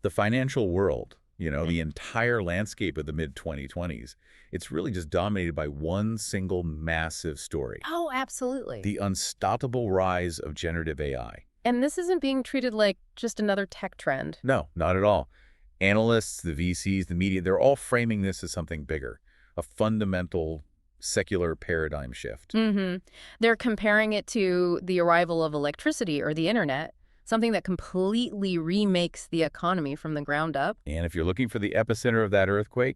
The financial world, the entire landscape of the mid-2020s, it's really just dominated by one single massive story. Oh, absolutely. The unstoppable rise of generative AI. And this isn't being treated like just another tech trend. No, not at all. Analysts, the VCs, the media, they're all framing this as something bigger, a fundamental secular paradigm shift. They're comparing it to the arrival of electricity or the internet, something that completely remakes the economy from the ground up. And if you're looking for the epicenter of that earthquake,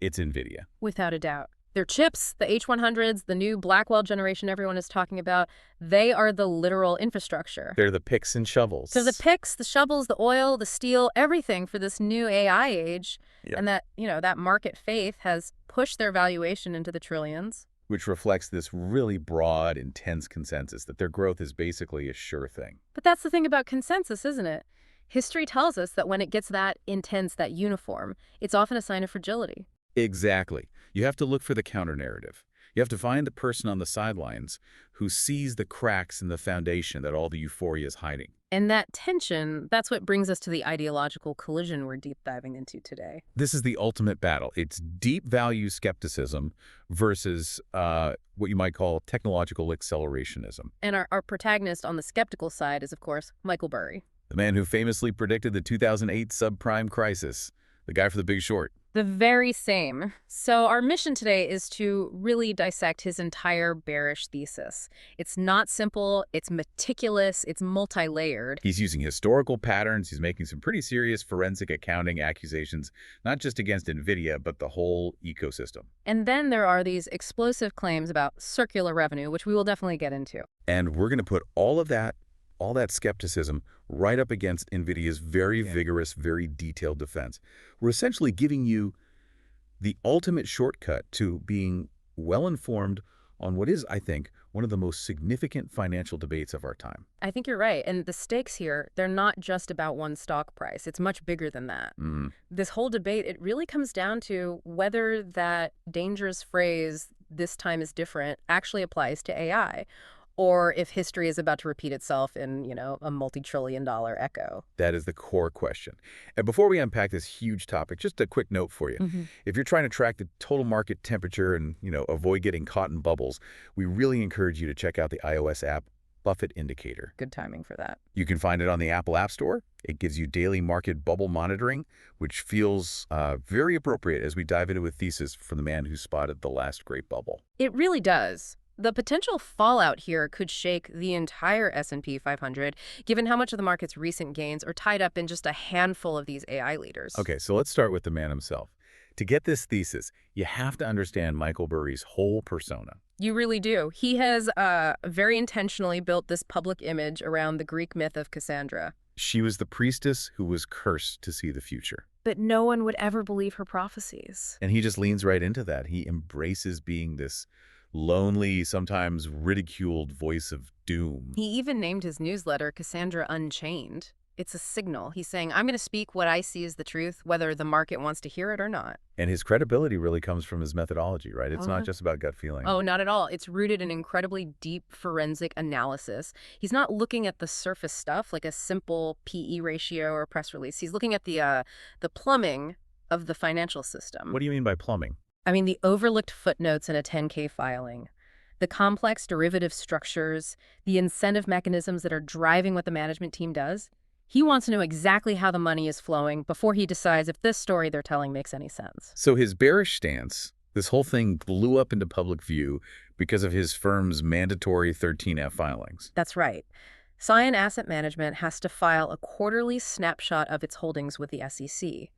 it's Nvidia. Without a doubt. Their chips, the H100s, the new Blackwell generation everyone is talking about, they are the literal infrastructure. They're the picks and shovels. So the picks, the shovels, the oil, the steel, everything for this new AI age. Yeah. And that market faith has pushed their valuation into the trillions. Which reflects this really broad, intense consensus that their growth is basically a sure thing. But that's the thing about consensus, isn't it? History tells us that when it gets that intense, that uniform, it's often a sign of fragility. Exactly. You have to look for the counter-narrative. You have to find the person on the sidelines who sees the cracks in the foundation that all the euphoria is hiding. And that tension, that's what brings us to the ideological collision we're deep diving into today. This is the ultimate battle. It's deep value skepticism versus what you might call technological accelerationism. And our protagonist on the skeptical side is, of course, Michael Burry. The man who famously predicted the 2008 subprime crisis. The guy for The Big Short. The very same. So our mission today is to really dissect his entire bearish thesis. It's not simple, it's meticulous, it's multi-layered. He's using historical patterns, he's making some pretty serious forensic accounting accusations, not just against Nvidia, but the whole ecosystem. And then there are these explosive claims about circular revenue, which we will definitely get into. And we're going to put all that skepticism right up against Nvidia's very vigorous, very detailed defense. We're essentially giving you the ultimate shortcut to being well-informed on what is, I think, one of the most significant financial debates of our time. I think you're right. And the stakes here, they're not just about one stock price. It's much bigger than that. This whole debate, it really comes down to whether that dangerous phrase, "this time is different," actually applies to AI. Or if history is about to repeat itself in, a multi-trillion-dollar echo. That is the core question. And before we unpack this huge topic, just a quick note for you. If you're trying to track the total market temperature and, avoid getting caught in bubbles, we really encourage you to check out the iOS app, Buffett Indicator. Good timing for that. You can find it on the Apple App Store. It gives you daily market bubble monitoring, which feels very appropriate as we dive into a thesis from the man who spotted the last great bubble. It really does. The potential fallout here could shake the entire S&P 500, given how much of the market's recent gains are tied up in just a handful of these AI leaders. Okay, so let's start with the man himself. To get this thesis, you have to understand Michael Burry's whole persona. You really do. He has very intentionally built this public image around the Greek myth of Cassandra. She was the priestess who was cursed to see the future. But no one would ever believe her prophecies. And he just leans right into that. He embraces being this lonely, sometimes ridiculed voice of doom. He even named his newsletter Cassandra Unchained. It's a signal. He's saying, I'm going to speak what I see as the truth, whether the market wants to hear it or not. And his credibility really comes from his methodology, right? It's not just about gut feeling. Oh, not at all. It's rooted in incredibly deep forensic analysis. He's not looking at the surface stuff like a simple PE ratio or press release. He's looking at the plumbing of the financial system. What do you mean by plumbing? I mean, the overlooked footnotes in a 10K filing, the complex derivative structures, the incentive mechanisms that are driving what the management team does. He wants to know exactly how the money is flowing before he decides if this story they're telling makes any sense. So his bearish stance, this whole thing blew up into public view because of his firm's mandatory 13F filings. That's right. Scion Asset Management has to file a quarterly snapshot of its holdings with the SEC.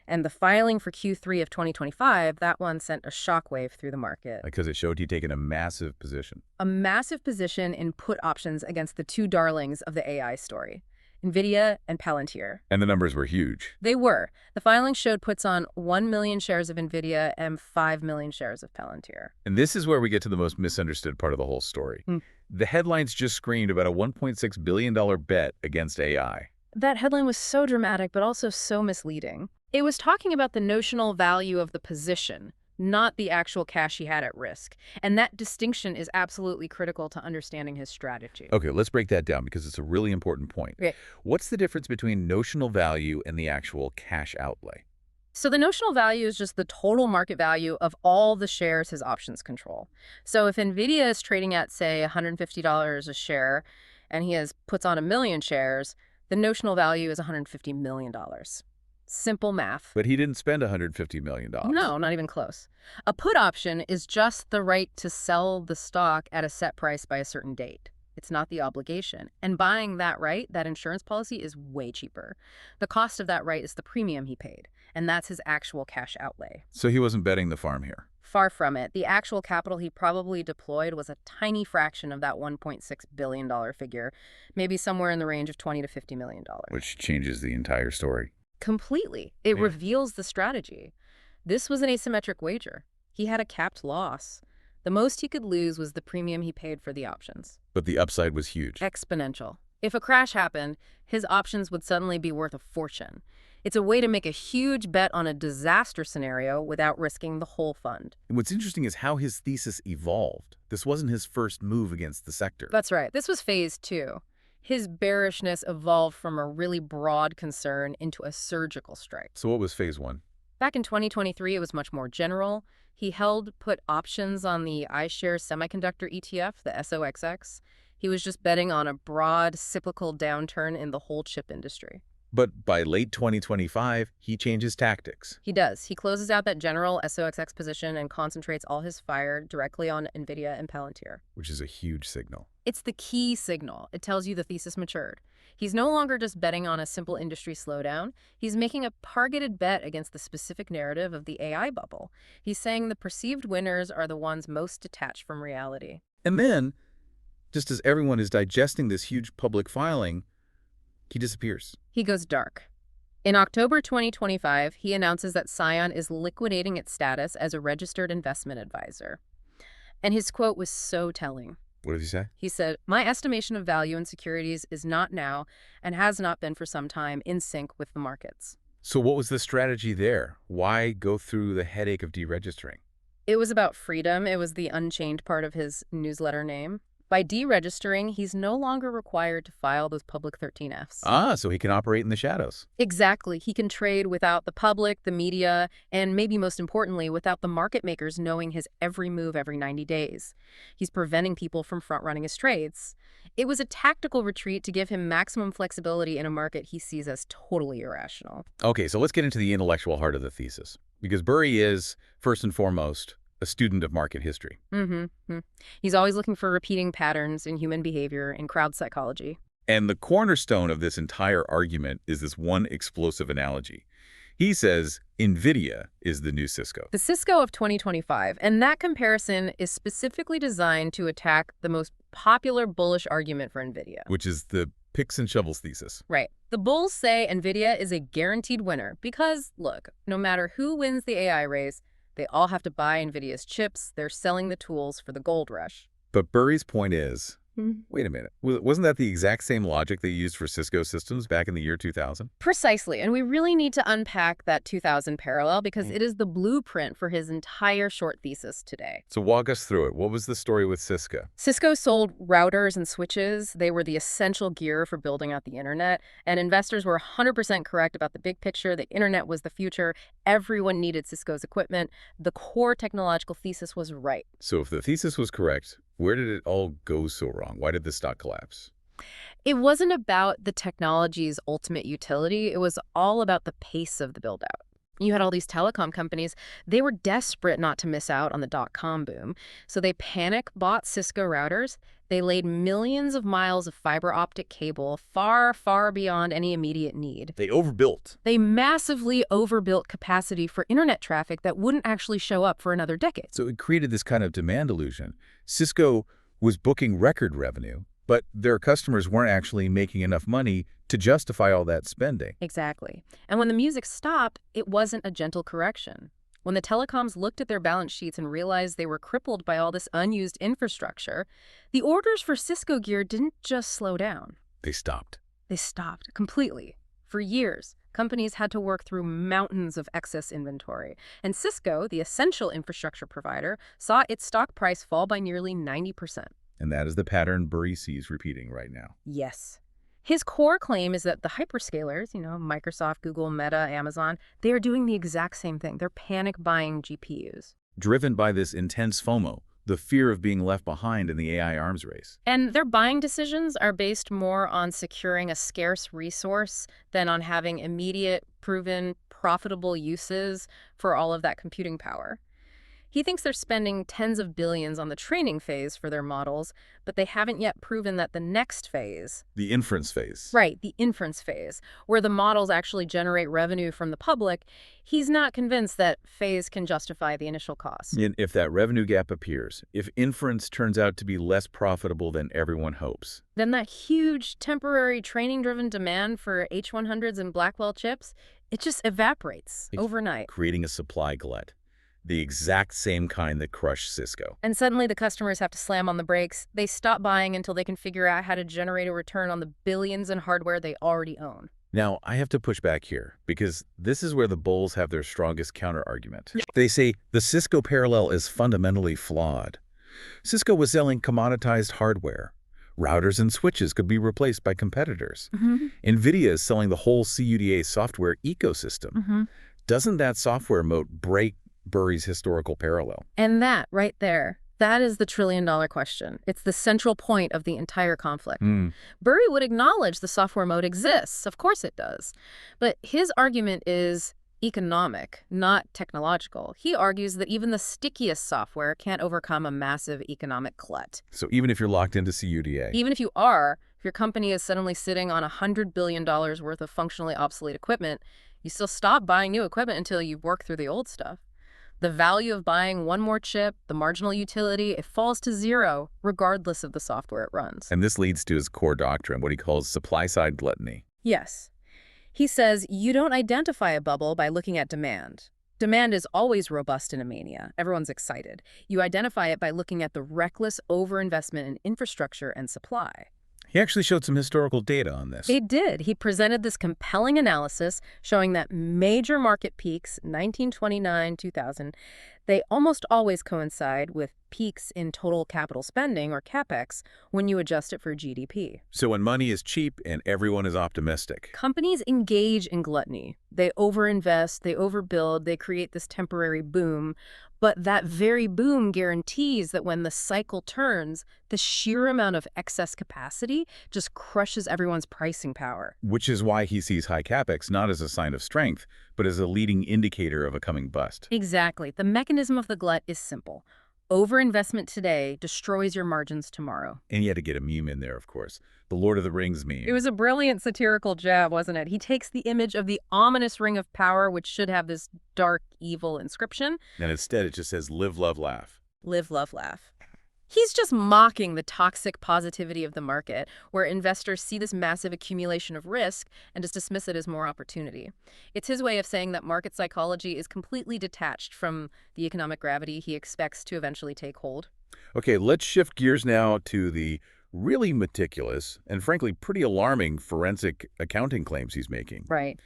And the filing for Q3 of 2025, that one sent a shockwave through the market. Because it showed he'd taken a massive position. A massive position in put options against the two darlings of the AI story, Nvidia and Palantir. And the numbers were huge. They were. The filing showed puts on 1 million shares of Nvidia and 5 million shares of Palantir. And this is where we get to the most misunderstood part of the whole story. The headlines just screamed about a $1.6 billion bet against AI. That headline was so dramatic, but also so misleading. It was talking about the notional value of the position, not the actual cash he had at risk. And that distinction is absolutely critical to understanding his strategy. Okay, let's break that down because it's a really important point. Okay. What's the difference between notional value and the actual cash outlay? So the notional value is just the total market value of all the shares his options control. So if Nvidia is trading at, say, $150 a share, and he puts on 1 million shares, the notional value is $150 million. Simple math. But he didn't spend $150 million. No, not even close. A put option is just the right to sell the stock at a set price by a certain date. It's not the obligation. And buying that right, that insurance policy, is way cheaper. The cost of that right is the premium he paid, and that's his actual cash outlay. So he wasn't betting the farm here. Far from it. The actual capital he probably deployed was a tiny fraction of that $1.6 billion figure, maybe somewhere in the range of $20 to $50 million. Which changes the entire story. Completely. It reveals the strategy. This was an asymmetric wager. He had a capped loss. The most he could lose was the premium he paid for the options. But the upside was huge. Exponential. If a crash happened, his options would suddenly be worth a fortune. It's a way to make a huge bet on a disaster scenario without risking the whole fund. And what's interesting is how his thesis evolved. This wasn't his first move against the sector. That's right. This was phase 2. His bearishness evolved from a really broad concern into a surgical strike. So what was phase 1? Back in 2023, it was much more general. He held put options on the iShares semiconductor ETF, the SOXX. He was just betting on a broad cyclical downturn in the whole chip industry. But by late 2025, he changes tactics. He does. He closes out that general SOXX position and concentrates all his fire directly on Nvidia and Palantir. Which is a huge signal. It's the key signal. It tells you the thesis matured. He's no longer just betting on a simple industry slowdown. He's making a targeted bet against the specific narrative of the AI bubble. He's saying the perceived winners are the ones most detached from reality. And then, just as everyone is digesting this huge public filing, he disappears. He goes dark. In October 2025, he announces that Scion is liquidating its status as a registered investment advisor. And his quote was so telling. What did he say? He said, "My estimation of value in securities is not now, and has not been for some time, in sync with the markets." So what was the strategy there? Why go through the headache of deregistering? It was about freedom. It was the Unchained part of his newsletter name. By deregistering, he's no longer required to file those public 13Fs. So he can operate in the shadows. Exactly. He can trade without the public, the media, and maybe most importantly, without the market makers knowing his every move every 90 days. He's preventing people from front-running his trades. It was a tactical retreat to give him maximum flexibility in a market he sees as totally irrational. Okay, so let's get into the intellectual heart of the thesis. Because Burry is, first and foremost, a student of market history. He's always looking for repeating patterns in human behavior and crowd psychology. And the cornerstone of this entire argument is this one explosive analogy. He says Nvidia is the new Cisco. The Cisco of 2025, and that comparison is specifically designed to attack the most popular bullish argument for Nvidia. Which is the picks and shovels thesis. Right. The bulls say Nvidia is a guaranteed winner because, look, no matter who wins the AI race, they all have to buy Nvidia's chips. They're selling the tools for the gold rush. But Burry's point is, wait a minute, wasn't that the exact same logic they used for Cisco systems back in the year 2000? Precisely, and we really need to unpack that 2000 parallel because it is the blueprint for his entire short thesis today. So walk us through it. What was the story with Cisco? Cisco sold routers and switches. They were the essential gear for building out the internet, and investors were 100% correct about the big picture. The internet was the future. Everyone needed Cisco's equipment. The core technological thesis was right. So if the thesis was correct, where did it all go so wrong? Why did the stock collapse? It wasn't about the technology's ultimate utility. It was all about the pace of the build-out. You had all these telecom companies. They were desperate not to miss out on the dot-com boom. So they panic bought Cisco routers. They laid millions of miles of fiber optic cable far, far beyond any immediate need. They overbuilt. They massively overbuilt capacity for internet traffic that wouldn't actually show up for another decade. So it created this kind of demand illusion. Cisco was booking record revenue, but their customers weren't actually making enough money to justify all that spending. Exactly. And when the music stopped, it wasn't a gentle correction. When the telecoms looked at their balance sheets and realized they were crippled by all this unused infrastructure, the orders for Cisco gear didn't just slow down. They stopped. They stopped completely. For years, companies had to work through mountains of excess inventory. And Cisco, the essential infrastructure provider, saw its stock price fall by nearly 90%. And that is the pattern Burry sees repeating right now. Yes. His core claim is that the hyperscalers, Microsoft, Google, Meta, Amazon, they are doing the exact same thing. They're panic buying GPUs. Driven by this intense FOMO, the fear of being left behind in the AI arms race. And their buying decisions are based more on securing a scarce resource than on having immediate, proven, profitable uses for all of that computing power. He thinks they're spending tens of billions on the training phase for their models, but they haven't yet proven that the next phase— the inference phase. Right, the inference phase, where the models actually generate revenue from the public, he's not convinced that phase can justify the initial cost. And if that revenue gap appears, if inference turns out to be less profitable than everyone hopes, then that huge temporary training-driven demand for H100s and Blackwell chips, it just evaporates overnight, creating a supply glut. The exact same kind that crushed Cisco. And suddenly the customers have to slam on the brakes. They stop buying until they can figure out how to generate a return on the billions in hardware they already own. Now, I have to push back here, because this is where the bulls have their strongest counter-argument. They say the Cisco parallel is fundamentally flawed. Cisco was selling commoditized hardware. Routers and switches could be replaced by competitors. Nvidia is selling the whole CUDA software ecosystem. Doesn't that software moat break Burry's historical parallel? And that, right there, that is the trillion-dollar question. It's the central point of the entire conflict. Burry would acknowledge the software moat exists. Of course it does. But his argument is economic, not technological. He argues that even the stickiest software can't overcome a massive economic glut. So even if you're locked into CUDA? Even if you are, if your company is suddenly sitting on $100 billion worth of functionally obsolete equipment, you still stop buying new equipment until you work through the old stuff. The value of buying one more chip, the marginal utility, it falls to zero, regardless of the software it runs. And this leads to his core doctrine, what he calls supply-side gluttony. Yes. He says you don't identify a bubble by looking at demand. Demand is always robust in a mania. Everyone's excited. You identify it by looking at the reckless overinvestment in infrastructure and supply. He actually showed some historical data on this. He did. He presented this compelling analysis showing that major market peaks, 1929, 2000, they almost always coincide with peaks in total capital spending, or CapEx, when you adjust it for GDP. So when money is cheap and everyone is optimistic. Companies engage in gluttony. They overinvest, they overbuild, they create this temporary boom. But that very boom guarantees that when the cycle turns, the sheer amount of excess capacity just crushes everyone's pricing power. Which is why he sees high capex not as a sign of strength, but as a leading indicator of a coming bust. Exactly. The mechanism of the glut is simple. Overinvestment today destroys your margins tomorrow. And you had to get a meme in there, of course. The Lord of the Rings meme. It was a brilliant satirical jab, wasn't it? He takes the image of the ominous ring of power, which should have this dark, evil inscription. And instead it just says, live, love, laugh. Live, love, laugh. He's just mocking the toxic positivity of the market, where investors see this massive accumulation of risk and just dismiss it as more opportunity. It's his way of saying that market psychology is completely detached from the economic gravity he expects to eventually take hold. Okay, let's shift gears now to the really meticulous and frankly pretty alarming forensic accounting claims he's making. Right.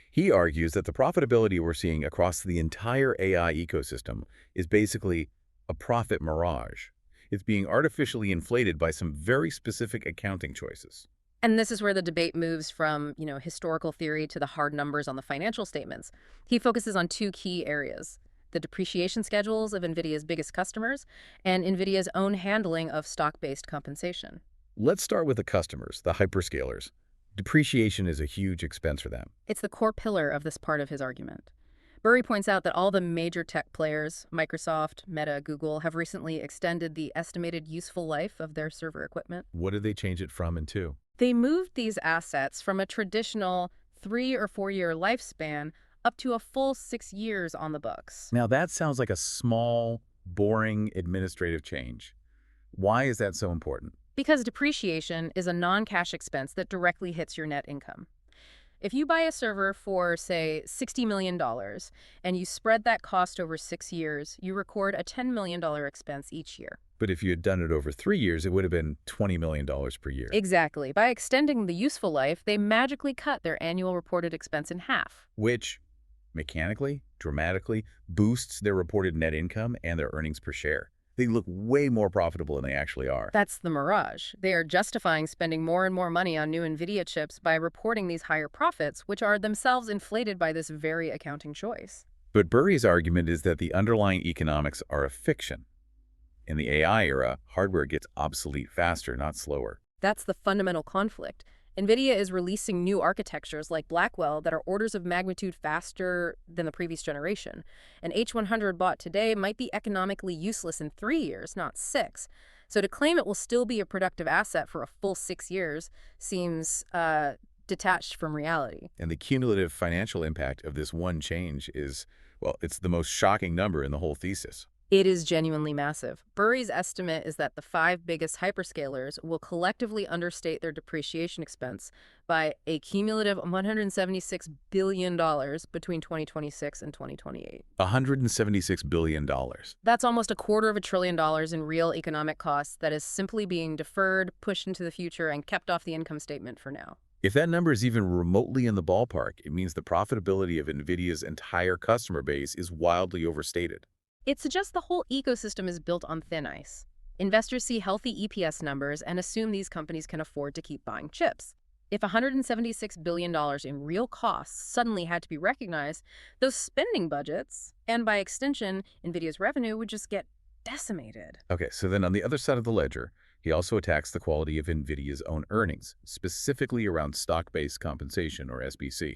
He argues that the profitability we're seeing across the entire AI ecosystem is basically a profit mirage. It's being artificially inflated by some very specific accounting choices. And this is where the debate moves from, historical theory to the hard numbers on the financial statements. He focuses on two key areas: the depreciation schedules of NVIDIA's biggest customers and NVIDIA's own handling of stock-based compensation. Let's start with the customers, the hyperscalers. Depreciation is a huge expense for them. It's the core pillar of this part of his argument. Burry points out that all the major tech players, Microsoft, Meta, Google, have recently extended the estimated useful life of their server equipment. What did they change it from and to? They moved these assets from a traditional 3 or 4 year lifespan up to a full 6 years on the books. Now that sounds like a small, boring administrative change. Why is that so important? Because depreciation is a non-cash expense that directly hits your net income. If you buy a server for, say, $60 million, and you spread that cost over 6 years, you record a $10 million expense each year. But if you had done it over 3 years, it would have been $20 million per year. Exactly. By extending the useful life, they magically cut their annual reported expense in half. Which, mechanically, dramatically, boosts their reported net income and their earnings per share. They look way more profitable than they actually are. That's the mirage. They are justifying spending more and more money on new Nvidia chips by reporting these higher profits, which are themselves inflated by this very accounting choice. But Burry's argument is that the underlying economics are a fiction. In the AI era, hardware gets obsolete faster, not slower. That's the fundamental conflict. Nvidia is releasing new architectures like Blackwell that are orders of magnitude faster than the previous generation. An H100 bought today might be economically useless in 3 years, not 6. So to claim it will still be a productive asset for a full 6 years seems detached from reality. And the cumulative financial impact of this one change is, well, it's the most shocking number in the whole thesis. It is genuinely massive. Burry's estimate is that the 5 biggest hyperscalers will collectively understate their depreciation expense by a cumulative $176 billion between 2026 and 2028. $176 billion. That's almost $250 billion in real economic costs that is simply being deferred, pushed into the future, and kept off the income statement for now. If that number is even remotely in the ballpark, it means the profitability of Nvidia's entire customer base is wildly overstated. It suggests the whole ecosystem is built on thin ice. Investors see healthy EPS numbers and assume these companies can afford to keep buying chips. If $176 billion in real costs suddenly had to be recognized, those spending budgets, and by extension, Nvidia's revenue, would just get decimated. Okay, so then on the other side of the ledger, he also attacks the quality of Nvidia's own earnings, specifically around stock-based compensation, or SBC.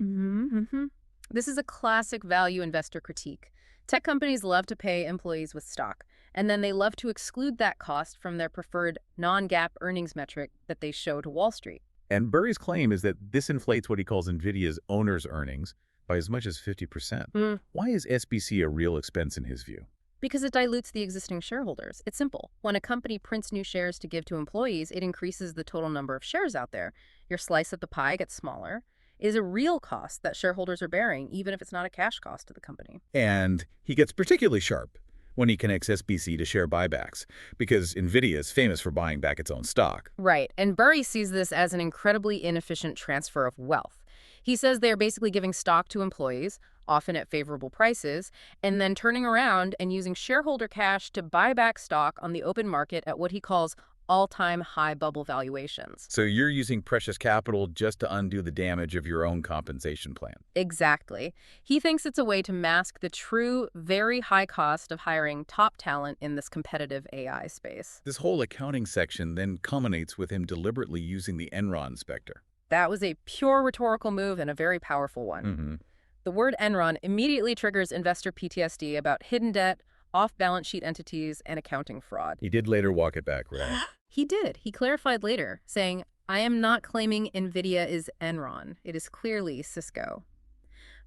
This is a classic value investor critique. Tech companies love to pay employees with stock, and then they love to exclude that cost from their preferred non-GAAP earnings metric that they show to Wall Street. And Burry's claim is that this inflates what he calls Nvidia's owner's earnings by as much as 50%. Why is SBC a real expense in his view? Because it dilutes the existing shareholders. It's simple. When a company prints new shares to give to employees, it increases the total number of shares out there. Your slice of the pie gets smaller. It is a real cost that shareholders are bearing, even if it's not a cash cost to the company. And he gets particularly sharp when he connects SBC to share buybacks, because Nvidia is famous for buying back its own stock. Right, and Burry sees this as an incredibly inefficient transfer of wealth. He says they're basically giving stock to employees, often at favorable prices, and then turning around and using shareholder cash to buy back stock on the open market at what he calls all-time high bubble valuations. So you're using precious capital just to undo the damage of your own compensation plan. Exactly. He thinks it's a way to mask the true, very high cost of hiring top talent in this competitive AI space. This whole accounting section then culminates with him deliberately using the Enron specter. That was a pure rhetorical move and a very powerful one. The word Enron immediately triggers investor PTSD about hidden debt, off-balance sheet entities, and accounting fraud. He did later walk it back, right? He did. He clarified later, saying, "I am not claiming Nvidia is Enron. It is clearly Cisco."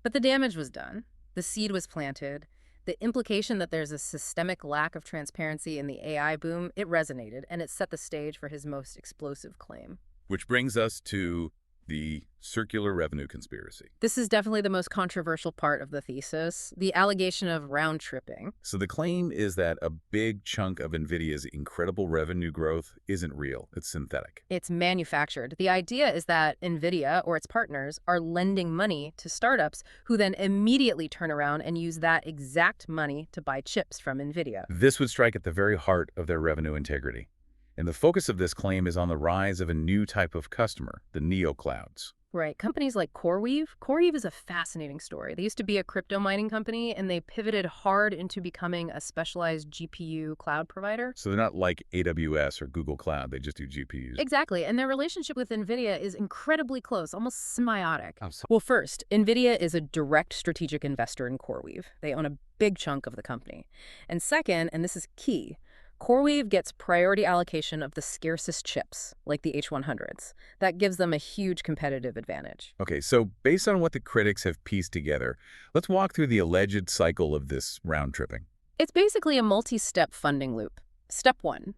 But the damage was done. The seed was planted. The implication that there's a systemic lack of transparency in the AI boom, it resonated, and it set the stage for his most explosive claim. Which brings us to the circular revenue conspiracy. This is definitely the most controversial part of the thesis, the allegation of round-tripping. So the claim is that a big chunk of Nvidia's incredible revenue growth isn't real, it's synthetic. It's manufactured. The idea is that Nvidia or its partners are lending money to startups who then immediately turn around and use that exact money to buy chips from Nvidia. This would strike at the very heart of their revenue integrity. And the focus of this claim is on the rise of a new type of customer, the neoclouds. Right. Companies like CoreWeave. CoreWeave is a fascinating story. They used to be a crypto mining company, and they pivoted hard into becoming a specialized GPU cloud provider. So they're not like AWS or Google Cloud. They just do GPUs. Exactly. And their relationship with Nvidia is incredibly close, almost symbiotic. Well, first, Nvidia is a direct strategic investor in CoreWeave. They own a big chunk of the company. And second, and this is key, CoreWeave gets priority allocation of the scarcest chips, like the H100s. That gives them a huge competitive advantage. Okay, so based on what the critics have pieced together, let's walk through the alleged cycle of this round-tripping. It's basically a multi-step funding loop. Step 1,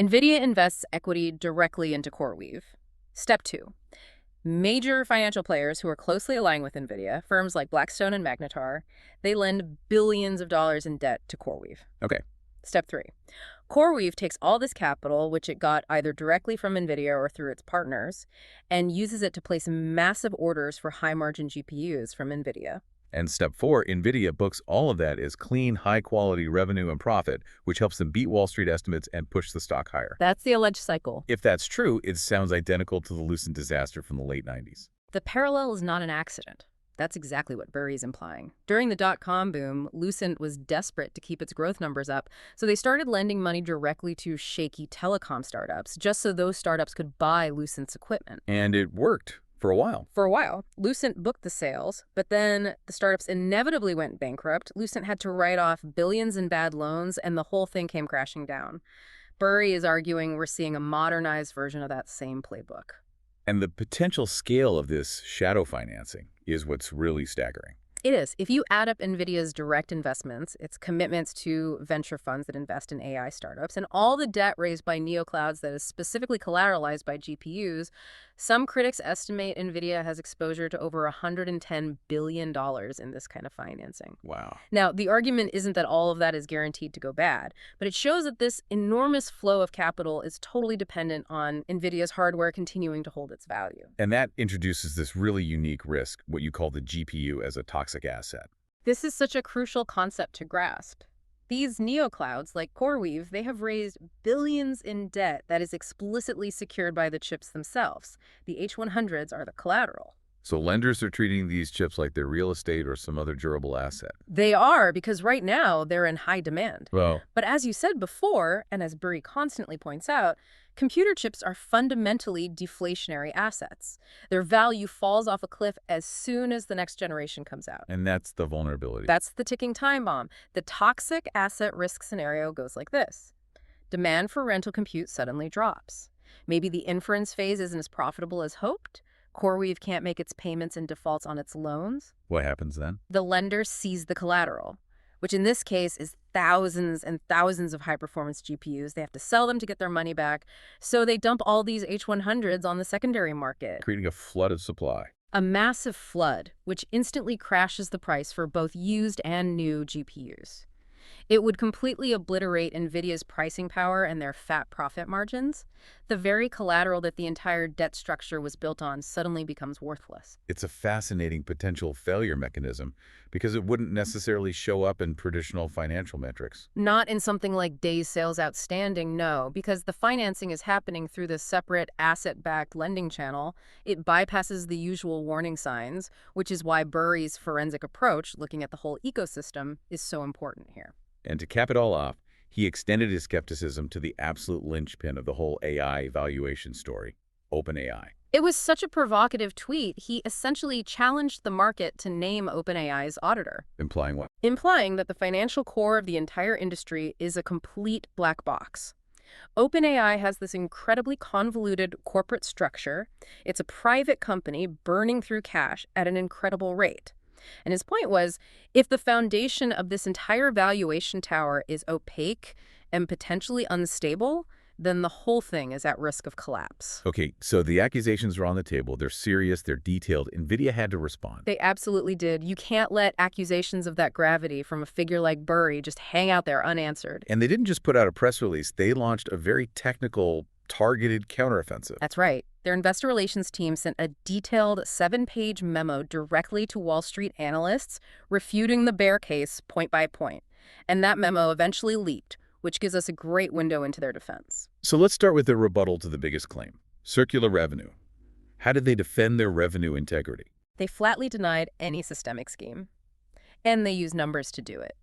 Nvidia invests equity directly into CoreWeave. Step 2, Major financial players who are closely aligned with Nvidia, firms like Blackstone and Magnetar, they lend billions of dollars in debt to CoreWeave. Okay. Step 3. CoreWeave takes all this capital, which it got either directly from Nvidia or through its partners, and uses it to place massive orders for high-margin GPUs from Nvidia. And step 4, Nvidia books all of that as clean, high-quality revenue and profit, which helps them beat Wall Street estimates and push the stock higher. That's the alleged cycle. If that's true, it sounds identical to the Lucent disaster from the late 90s. The parallel is not an accident. That's exactly what Burry is implying. During the dot-com boom, Lucent was desperate to keep its growth numbers up, so they started lending money directly to shaky telecom startups, just so those startups could buy Lucent's equipment. And it worked. For a while. For a while. Lucent booked the sales, but then the startups inevitably went bankrupt. Lucent had to write off billions in bad loans, and the whole thing came crashing down. Burry is arguing we're seeing a modernized version of that same playbook. And the potential scale of this shadow financing is what's really staggering. It is. If you add up Nvidia's direct investments, its commitments to venture funds that invest in AI startups, and all the debt raised by neoclouds that is specifically collateralized by GPUs, some critics estimate Nvidia has exposure to over $110 billion in this kind of financing. Wow. Now, the argument isn't that all of that is guaranteed to go bad, but it shows that this enormous flow of capital is totally dependent on Nvidia's hardware continuing to hold its value. And that introduces this really unique risk, what you call the GPU as a toxic asset. This is such a crucial concept to grasp. These neoclouds, like CoreWeave, they have raised billions in debt that is explicitly secured by the chips themselves. The H100s are the collateral. So lenders are treating these chips like they're real estate or some other durable asset. They are, because right now they're in high demand. Well, But as you said before, and as Burry constantly points out, computer chips are fundamentally deflationary assets. Their value falls off a cliff as soon as the next generation comes out. and that's the vulnerability. That's the ticking time bomb. The toxic asset risk scenario goes like this. Demand for rental compute suddenly drops. Maybe the inference phase isn't as profitable as hoped. CoreWeave can't make its payments and defaults on its loans. What happens then? The lender sees the collateral, which in this case is thousands and thousands of high-performance GPUs. They have to sell them to get their money back, so they dump all these H100s on the secondary market. Creating a flood of supply. A massive flood, which instantly crashes the price for both used and new GPUs. It would completely obliterate Nvidia's pricing power and their fat profit margins. The very collateral that the entire debt structure was built on suddenly becomes worthless. It's a fascinating potential failure mechanism because it wouldn't necessarily show up in traditional financial metrics. Not in something like days sales outstanding, no, because the financing is happening through this separate asset-backed lending channel. It bypasses the usual warning signs, which is why Burry's forensic approach, looking at the whole ecosystem, is so important here. And to cap it all off, he extended his skepticism to the absolute linchpin of the whole AI evaluation story, OpenAI. It was such a provocative tweet. He essentially challenged the market to name OpenAI's auditor. Implying what? Implying that the financial core of the entire industry is a complete black box. OpenAI has this incredibly convoluted corporate structure. It's a private company burning through cash at an incredible rate. And his point was, if the foundation of this entire valuation tower is opaque and potentially unstable, then the whole thing is at risk of collapse. Okay, so the accusations are on the table. They're serious. They're detailed. Nvidia had to respond. They absolutely did. You can't let accusations of that gravity from a figure like Burry just hang out there unanswered. And they didn't just put out a press release. They launched a very technical, targeted counteroffensive. That's right. Their investor relations team sent a detailed 7-page memo directly to Wall Street analysts, refuting the bear case point by point. And that memo eventually leaked, which gives us a great window into their defense. So let's start with their rebuttal to the biggest claim, circular revenue. How did they defend their revenue integrity? They flatly denied any systemic scheme. And they used numbers to do it.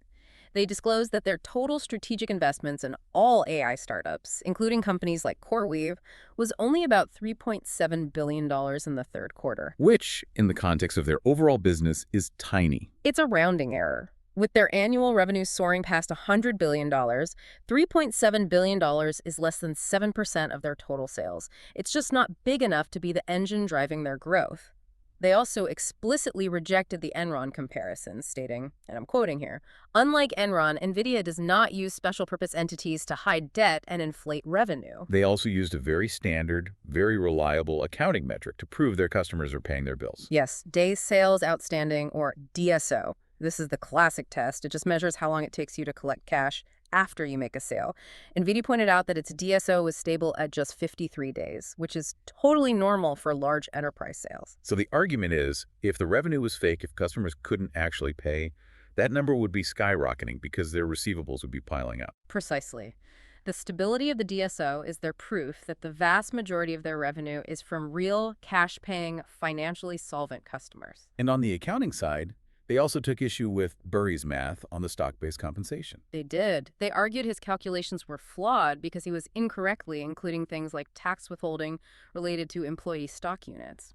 They disclosed that their total strategic investments in all AI startups, including companies like CoreWeave, was only about $3.7 billion in the third quarter. Which, in the context of their overall business, is tiny. It's a rounding error. With their annual revenues soaring past $100 billion, $3.7 billion is less than 7% of their total sales. It's just not big enough to be the engine driving their growth. They also explicitly rejected the Enron comparison, stating, and I'm quoting here, "Unlike Enron, Nvidia does not use special-purpose entities to hide debt and inflate revenue." They also used a very standard, very reliable accounting metric to prove their customers are paying their bills. Yes, Days Sales Outstanding, or DSO. This is the classic test. It just measures how long it takes you to collect cash after you make a sale. Nvidia pointed out that its DSO was stable at just 53 days, which is totally normal for large enterprise sales. So the argument is, if the revenue was fake, if customers couldn't actually pay, that number would be skyrocketing because their receivables would be piling up. Precisely. The stability of the DSO is their proof that the vast majority of their revenue is from real, cash-paying, financially solvent customers. And on the accounting side, they also took issue with Burry's math on the stock-based compensation. They did. They argued his calculations were flawed because he was incorrectly including things like tax withholding related to employee stock units.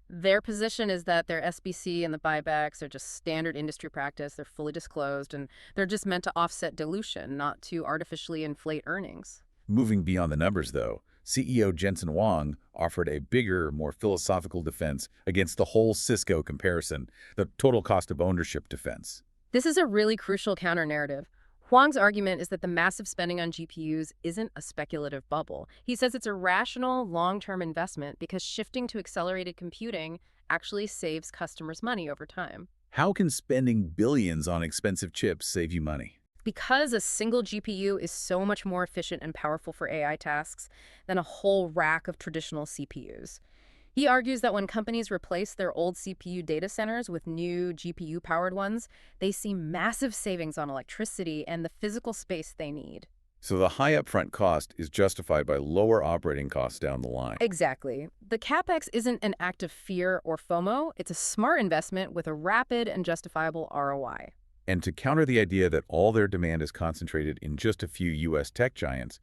Their position is that their SBC and the buybacks are just standard industry practice. They're fully disclosed, and they're just meant to offset dilution, not to artificially inflate earnings. Moving beyond the numbers, though, CEO Jensen Huang offered a bigger, more philosophical defense against the whole Cisco comparison, the total cost of ownership defense. This is a really crucial counter-narrative. Huang's argument is that the massive spending on GPUs isn't a speculative bubble. He says it's a rational, long-term investment because shifting to accelerated computing actually saves customers money over time. How can spending billions on expensive chips save you money? Because a single GPU is so much more efficient and powerful for AI tasks than a whole rack of traditional CPUs. He argues that when companies replace their old CPU data centers with new GPU-powered ones, they see massive savings on electricity and the physical space they need. So the high upfront cost is justified by lower operating costs down the line. Exactly. The CapEx isn't an act of fear or FOMO. It's a smart investment with a rapid and justifiable ROI. And to counter the idea that all their demand is concentrated in just a few U.S. tech giants,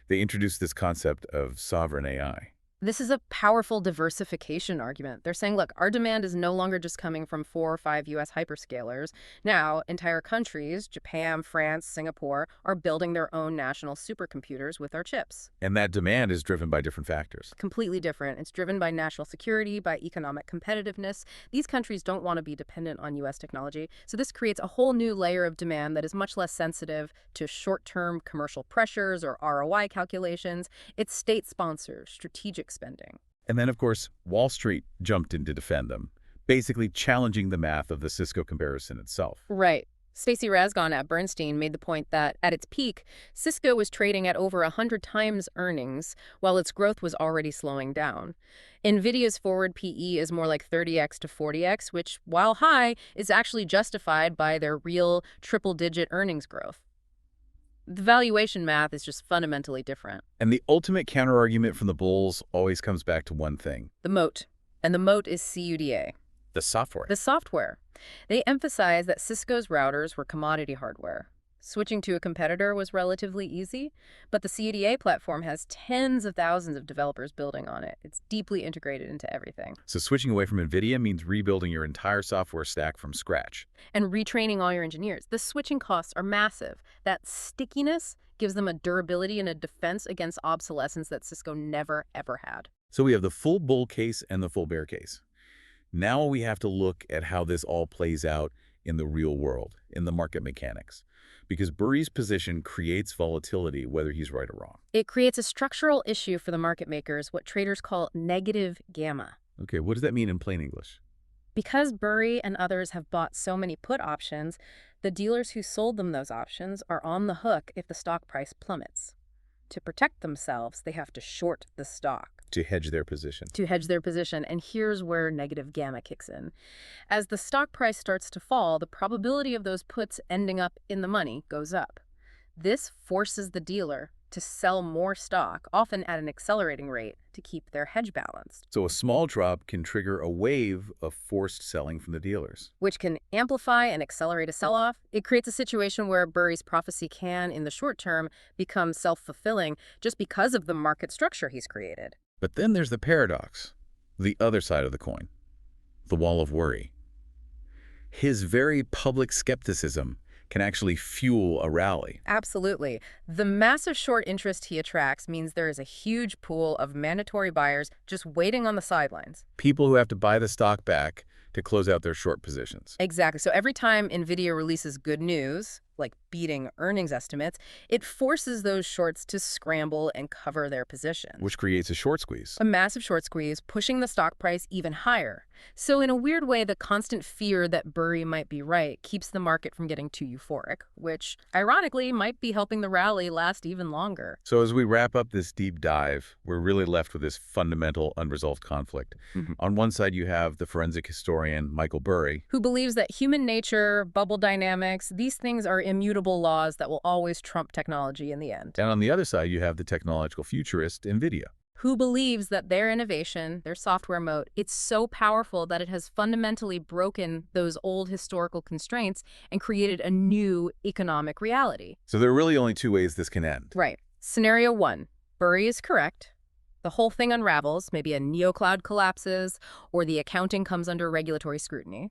they introduced this concept of sovereign AI. This is a powerful diversification argument. They're saying, look, our demand is no longer just coming from 4 or 5 U.S. hyperscalers. Now, entire countries, Japan, France, Singapore, are building their own national supercomputers with our chips. And that demand is driven by different factors. Completely different. It's driven by national security, by economic competitiveness. These countries don't want to be dependent on U.S. technology. So this creates a whole new layer of demand that is much less sensitive to short-term commercial pressures or ROI calculations. It's state-sponsored, strategic spending. And then, of course, Wall Street jumped in to defend them, basically challenging the math of the Cisco comparison itself. Right. Stacy Rasgon at Bernstein made the point that at its peak, Cisco was trading at over 100 times earnings, while its growth was already slowing down. Nvidia's forward PE is more like 30x to 40x, which, while high, is actually justified by their real triple-digit earnings growth. The valuation math is just fundamentally different. And the ultimate counterargument from the bulls always comes back to one thing. The moat. And the moat is CUDA. The software. The software. They emphasize that Cisco's routers were commodity hardware. Switching to a competitor was relatively easy, but the CUDA platform has tens of thousands of developers building on it. It's deeply integrated into everything. So switching away from Nvidia means rebuilding your entire software stack from scratch. And retraining all your engineers. The switching costs are massive. That stickiness gives them a durability and a defense against obsolescence that Cisco never, ever had. So we have the full bull case and the full bear case. Now we have to look at how this all plays out in the real world, in the market mechanics. Because Burry's position creates volatility, whether he's right or wrong. It creates a structural issue for the market makers, what traders call negative gamma. Okay, what does that mean in plain English? Because Burry and others have bought so many put options, the dealers who sold them those options are on the hook if the stock price plummets. To protect themselves, they have to short the stock. To hedge their position. To hedge their position, and here's where negative gamma kicks in. As the stock price starts to fall, the probability of those puts ending up in the money goes up. This forces the dealer to sell more stock, often at an accelerating rate, to keep their hedge balanced. So a small drop can trigger a wave of forced selling from the dealers. Which can amplify and accelerate a sell-off. It creates a situation where Burry's prophecy can, in the short term, become self-fulfilling just because of the market structure he's created. But then there's the paradox, the other side of the coin, the wall of worry. His very public skepticism can actually fuel a rally. Absolutely. The massive short interest he attracts means there is a huge pool of mandatory buyers just waiting on the sidelines. People who have to buy the stock back to close out their short positions. Exactly. So every time Nvidia releases good news, like beating earnings estimates, it forces those shorts to scramble and cover their positions. Which creates a short squeeze. A massive short squeeze, pushing the stock price even higher. So in a weird way, the constant fear that Burry might be right keeps the market from getting too euphoric, which, ironically, might be helping the rally last even longer. So as we wrap up this deep dive, we're really left with this fundamental unresolved conflict. On one side, you have the forensic historian Michael Burry, who believes that human nature, bubble dynamics, these things are immutable laws that will always trump technology in the end. And on the other side, you have the technological futurist Nvidia, who believes that their innovation, their software moat, it's so powerful that it has fundamentally broken those old historical constraints and created a new economic reality. So there are really only two ways this can end. Right. Scenario 1, Burry is correct. The whole thing unravels, maybe a neocloud collapses, or the accounting comes under regulatory scrutiny.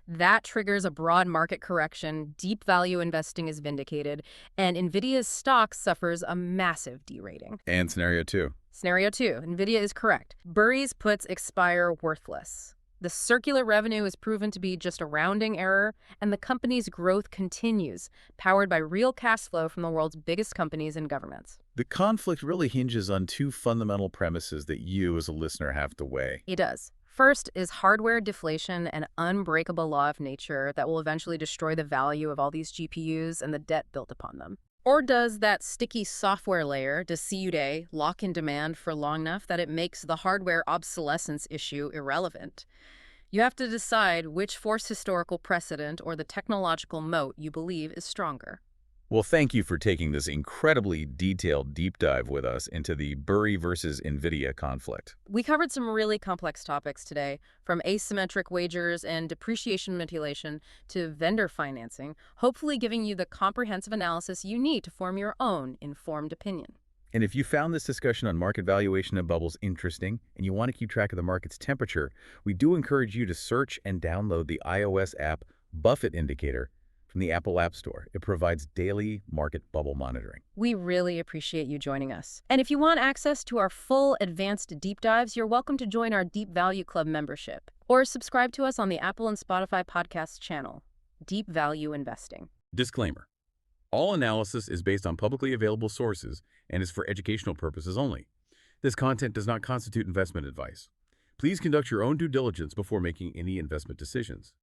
That triggers a broad market correction, deep value investing is vindicated, and Nvidia's stock suffers a massive derating. And scenario 2. Scenario 2, Nvidia is correct. Burry's puts expire worthless. The circular revenue is proven to be just a rounding error, and the company's growth continues, powered by real cash flow from the world's biggest companies and governments. The conflict really hinges on two fundamental premises that you as a listener have to weigh. It does. First is hardware deflation, an unbreakable law of nature that will eventually destroy the value of all these GPUs and the debt built upon them. Or does that sticky software layer, CUDA, lock in demand for long enough that it makes the hardware obsolescence issue irrelevant? You have to decide which force historical precedent or the technological moat you believe is stronger. Well, thank you for taking this incredibly detailed deep dive with us into the Burry versus Nvidia conflict. We covered some really complex topics today, from asymmetric wagers and depreciation manipulation to vendor financing, hopefully giving you the comprehensive analysis you need to form your own informed opinion. And if you found this discussion on market valuation and bubbles interesting, and you want to keep track of the market's temperature, we do encourage you to search and download the iOS app Buffett Indicator from the Apple App Store. It provides daily market bubble monitoring. We really appreciate you joining us. And if you want access to our full advanced deep dives, you're welcome to join our Deep Value Club membership or subscribe to us on the Apple and Spotify podcast channel, Deep Value Investing. Disclaimer. All analysis is based on publicly available sources and is for educational purposes only. This content does not constitute investment advice. Please conduct your own due diligence before making any investment decisions.